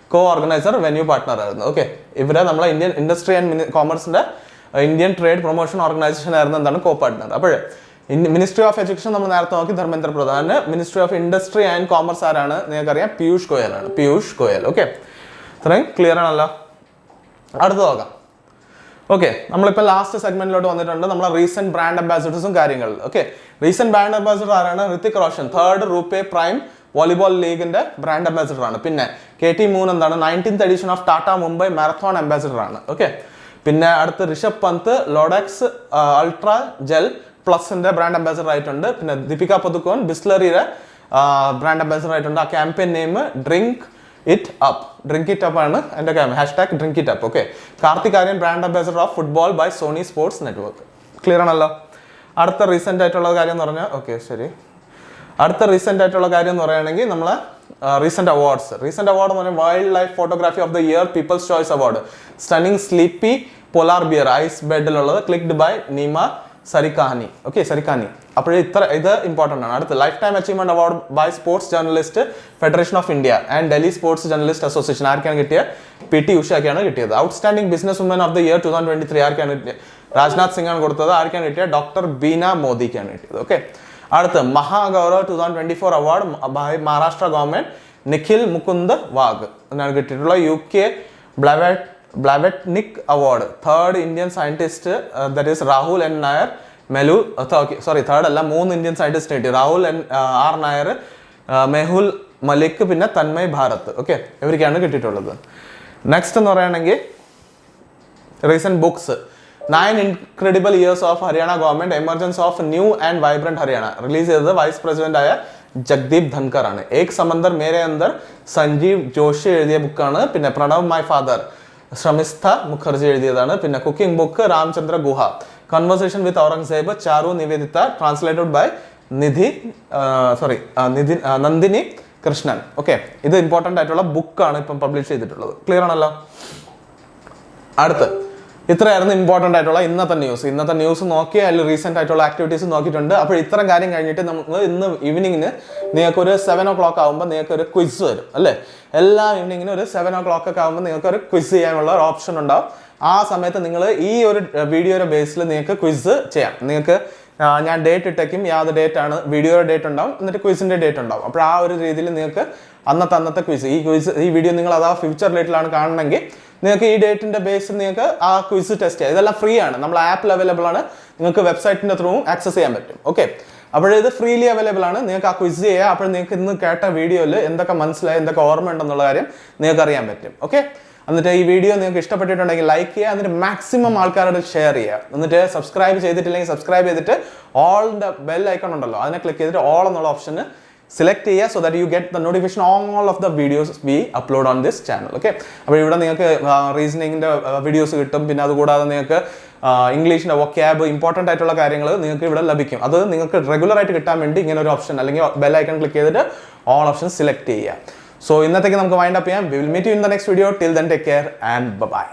organiser venue partner ആയിരുന്നു. ഓക്കെ, ഇവരെ നമ്മളെ ഇന്ത്യൻ ഇൻഡസ്ട്രി ആൻഡ് കോമേഴ്സിന്റെ ഇന്ത്യൻ ട്രേഡ് പ്രൊമോഷൻ ഓർഗനൈസേഷൻ ആയിരുന്നു എന്താണ് പാർട്ട്ണർ. അപ്പോൾ മിനിസ്ട്രി ഓഫ് എഡ്യൂക്കേഷൻ നമ്മൾ നേരത്തെ നോക്കി Dharmendra Pradhan. Ministry of industry and commerce ആരാണ്? നിങ്ങൾക്കറിയാം, പീയൂഷ് ഗോയൽ. ഓക്കെ, ഇത്രയും ക്ലിയർ ആണല്ലോ. അടുത്ത് നോക്കാം. ഓക്കെ, നമ്മളിപ്പോൾ ലാസ്റ്റ് സെഗ്മെന്റിലോട്ട് വന്നിട്ടുണ്ട്. നമ്മളെ റീസെന്റ് ബ്രാൻഡ് അംബാസിഡേഴ്സും കാര്യങ്ങളിൽ. ഓക്കെ, റീസെന്റ് ബ്രാൻഡ് അംബാസിഡർ ആരാണ്? Hrithik Roshan, 3rd RuPay prime volleyball ലീഗിന്റെ ബ്രാൻഡ് അംബാസിഡർ ആണ്. പിന്നെ KT മൂൺ എന്താണ്? 19th edition of Tata Mumbai marathon ambassador ആണ്. ഓക്കെ, പിന്നെ അടുത്ത് ഋഷഭ് പന്ത് ലോഡക്സ് അൾട്രാ ജെൽ പ്ലസിന്റെ ബ്രാൻഡ് അംബാസിഡർ ആയിട്ടുണ്ട്. പിന്നെ ദീപിക പദുക്കോൺ ബിസ്ലറിയുടെ ബ്രാൻഡ് അംബാസിഡർ ആയിട്ടുണ്ട്. ആ campaign name drink it up ആണ് എൻ്റെ #DrinkItUp. Okay, Kartik Aaryan brand ambassador of football by Sony sports network. Clear ആണല്ലോ. അടുത്ത റീസെന്റ് ആയിട്ടുള്ള കാര്യം എന്ന് പറഞ്ഞാൽ അടുത്ത റീസെന്റ് ആയിട്ടുള്ള കാര്യം എന്ന് പറയുകയാണെങ്കിൽ നമ്മളെ റീസെന്റ് അവാർഡ് എന്ന് പറഞ്ഞാൽ wild life photography of the year people's choice award stunning sleepy polar bear ice ബെഡിലുള്ളത് clicked by Nima Sarikhani. Okay, Sarikhani. അപ്പോൾ ഇത് ഇമ്പോർട്ടൻ്റ് ആണ്. അടുത്ത് life time achievement award by sports journalist federation of India and Delhi sports journalist association. ആർക്കാണ് കിട്ടിയത്? PT ഉഷയ്ക്കാണ് കിട്ടിയത്. Outstanding business woman of the year 2023 ആർക്കാണ് കിട്ടിയത്? രാജ്നാഥ് സിംഗ് ആണ് കൊടുത്തത്. ആർക്കാണ് കിട്ടിയത്? ഡോക്ടർ ബീന മോദിക്കാണ് കിട്ടിയത്. ഓക്കെ, അടുത്ത് Mahagaurav 2024 award by Maharashtra government Nikhil Mukund Wagh എന്നാണ് കിട്ടിയിട്ടുള്ള. UK Blavatnik award 3rd Indian scientist that is Rahul N. Nair third അല്ല 3 ഇന്ത്യൻ സയന്റിസ്റ്റ് കിട്ടി. രാഹുൽ R. നായർ, മെഹുൽ മലിക്, പിന്നെ തന്മയ് ഭാരത്. ഓക്കെ, ഇവർക്കാണ് കിട്ടിയിട്ടുള്ളത്. നെക്സ്റ്റ് എന്ന് പറയുകയാണെങ്കിൽ recent books 9 incredible years of Haryana government emergence of new and vibrant Haryana release ചെയ്തത് വൈസ് പ്രസിഡന്റ് ആയ ജഗ്ദീപ് ധൻകർ ആണ്. ഏക് സമന്ദർ മേരെ അന്തർ സഞ്ജീവ് ജോഷി എഴുതിയ ബുക്കാണ്. പിന്നെ പ്രണവ് മൈ ഫാദർ ശ്രമിസ്ഥ മുഖർജി എഴുതിയതാണ്. പിന്നെ cooking book Ramachandra Guha conversation with Aurangzeb Charu Nivedita translated by Nandini Krishnan. Okay, ഇത് ഇമ്പോർട്ടൻ്റ് ആയിട്ടുള്ള ബുക്കാണ് ഇപ്പം പബ്ലിഷ് ചെയ്തിട്ടുള്ളത്. ക്ലിയർ ആണല്ലോ. അടുത്ത് ഇത്രയായിരുന്നു ഇമ്പോർട്ടൻ്റ് ആയിട്ടുള്ള ഇന്നത്തെ ന്യൂസ് നോക്കി അതിൽ റീസെൻ്റ് ആയിട്ടുള്ള ആക്ടിവിറ്റീസ് നോക്കിയിട്ടുണ്ട്. അപ്പോൾ ഇത്തരം കാര്യം കഴിഞ്ഞിട്ട് നമ്മൾ ഇന്ന് ഈവനിങ്ങിന് നിങ്ങൾക്ക് ഒരു 7 o'clock ആകുമ്പോൾ നിങ്ങൾക്ക് ഒരു ക്വിസ് വരും അല്ലേ. എല്ലാ ഈവനിങ്ങിനും ഒരു 7 o'clock ഒക്കെ ആകുമ്പോൾ നിങ്ങൾക്ക് ഒരു ക്വിസ് ചെയ്യാനുള്ള ഒരു ഓപ്ഷൻ ഉണ്ടാവും. ആ സമയത്ത് നിങ്ങൾ ഈ ഒരു വീഡിയോയുടെ ബേസിൽ നിങ്ങൾക്ക് ക്വിസ് ചെയ്യാം. നിങ്ങൾക്ക് ഞാൻ ഡേറ്റ് ഇട്ടേക്കും, യാതൊരു ഡേറ്റ് ആണ്, വീഡിയോയുടെ ഡേറ്റ് ഉണ്ടാവും, എന്നിട്ട് ക്വിസിൻ്റെ ഡേറ്റ് ഉണ്ടാവും. അപ്പോൾ ആ ഒരു രീതിയിൽ നിങ്ങൾക്ക് അന്നത്തെ ക്വിസ് ഈ വീഡിയോ നിങ്ങൾ അതാ ഫ്യൂച്ചർ ഡേറ്റിലാണ് കാണണമെങ്കിൽ നിങ്ങൾക്ക് ഈ ഡേറ്റിന്റെ ബേസിൽ നിങ്ങൾക്ക് ആ ക്വിസ് ടെസ്റ്റ് ചെയ്യാം. ഇതെല്ലാം ഫ്രീ ആണ്, നമ്മൾ ആപ്പിൽ അവൈലബിൾ ആണ്, നിങ്ങൾക്ക് വെബ്സൈറ്റിന്റെ ത്രൂ ആക്സസ് ചെയ്യാൻ പറ്റും. ഓക്കെ, അപ്പോഴിത് ഫ്രീലി അവൈലബിൾ ആണ്, നിങ്ങൾക്ക് ആ ക്വിസ് ചെയ്യുക. അപ്പോൾ നിങ്ങൾക്ക് ഇന്ന് കേട്ട വീഡിയോയിൽ എന്തൊക്കെ മനസ്സിലായി, എന്തൊക്കെ ഓർമ്മ ഉണ്ടെന്നുള്ള കാര്യം നിങ്ങൾക്ക് അറിയാൻ പറ്റും. ഓക്കെ, എന്നിട്ട് ഈ വീഡിയോ നിങ്ങൾക്ക് ഇഷ്ടപ്പെട്ടിട്ടുണ്ടെങ്കിൽ ലൈക്ക് ചെയ്യുക, എന്നിട്ട് മാക്സിമം ആൾക്കാരോട് ഷെയർ ചെയ്യുക. എന്നിട്ട് സബ്സ്ക്രൈബ് ചെയ്തിട്ടില്ലെങ്കിൽ സബ്സ്ക്രൈബ് ചെയ്തിട്ട് ഓളിൻ്റെ ബെൽ ഐക്കൺ ഉണ്ടല്ലോ, അതിനെ ക്ലിക്ക് ചെയ്തിട്ട് ഓൾ എന്നുള്ള ഓപ്ഷന് സെലക്ട് ചെയ്യുക. So that you get the notification all of the videos we upload on this channel. Okay, അപ്പോൾ ഇവിടെ നിങ്ങൾക്ക് റീസണിങ്ങിൻ്റെ വീഡിയോസ് കിട്ടും. പിന്നെ അതുകൂടാതെ നിങ്ങൾക്ക് ഇംഗ്ലീഷിൻ്റെ വൊക്കാബ് ഇമ്പോർട്ടൻ്റ് ആയിട്ടുള്ള കാര്യങ്ങൾ നിങ്ങൾക്ക് ഇവിടെ ലഭിക്കും. അത് നിങ്ങൾക്ക് റെഗുലർ ആയിട്ട് കിട്ടാൻ വേണ്ടി ഇങ്ങനെ ഒരു ഓപ്ഷൻ അല്ലെങ്കിൽ ബെൽ ഐക്കൺ ക്ലിക്ക് ചെയ്തിട്ട് ഓൾ ഓപ്ഷൻ സെലക്ട് ചെയ്യുക. സോ ഇന്നത്തേക്ക് നമുക്ക് വൈൻഡ് അപ്പ് ചെയ്യാം. We will meet you in the next video. Till then take care and by.